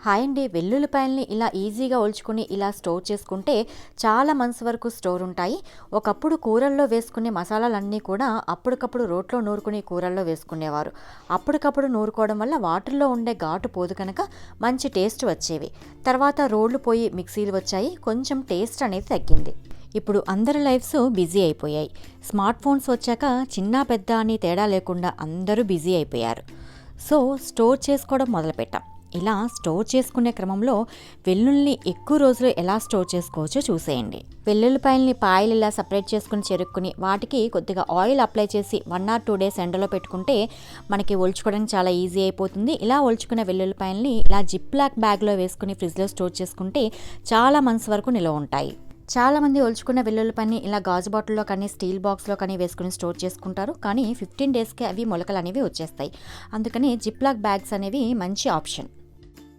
Hi అండి. వెల్లుల్లిపాయల్ని ఇలా ఈజీగా ఒలుచుకొని ఇలా స్టోర్ చేసుకుంటే చాలా మంత్స్ వరకు స్టోర్ ఉంటాయి. ఒకప్పుడు కూరల్లో వేసుకునే మసాలాలన్నీ కూడా అప్పటికప్పుడు రోట్లో నూరుకుని కూరల్లో వేసుకునేవారు. అప్పటికప్పుడు నూరుకోవడం వల్ల వాటర్లో ఉండే ఘాటు పోదు కనుక మంచి టేస్ట్ వచ్చేవి. తర్వాత రోళ్లు పోయి మిక్సీలు వచ్చాయి, కొంచెం టేస్ట్ అనేది తగ్గింది. ఇప్పుడు అందరి లైఫ్స్ బిజీ అయిపోయాయి. స్మార్ట్ ఫోన్స్ వచ్చాక చిన్న పెద్ద అని తేడా లేకుండా అందరూ బిజీ అయిపోయారు. సో స్టోర్ చేసుకోవడం మొదలుపెట్టాం. ఇలా స్టోర్ చేసుకునే క్రమంలో వెల్లుల్ని ఎక్కువ రోజులు ఎలా స్టోర్ చేసుకోవచ్చో చూసేయండి. వెల్లుల్లిపాయల్ని పాయలు ఇలా సపరేట్ చేసుకుని చెరుక్కుని వాటికి కొద్దిగా ఆయిల్ అప్లై చేసి 1 or 2 days ఎండలో పెట్టుకుంటే మనకి ఒలుచుకోవడానికి చాలా ఈజీ అయిపోతుంది. ఇలా ఒలుచుకున్న వెల్లుల్లిపాయల్ని ఇలా జిప్ లాక్ బ్యాగ్లో వేసుకుని ఫ్రిడ్జ్లో స్టోర్ చేసుకుంటే చాలా మంత్స్ వరకు నిల్వ ఉంటాయి. చాలామంది ఒలుచుకున్న వెల్లుల్లిపాయని ఇలా గాజు బాటిల్లో కానీ స్టీల్ బాక్స్లో కానీ వేసుకుని స్టోర్ చేసుకుంటారు. కానీ 15 daysకే అవి మొలకలు అనేవి వచ్చేస్తాయి. అందుకని జిప్ లాక్ బ్యాగ్స్ అనేవి మంచి ఆప్షన్.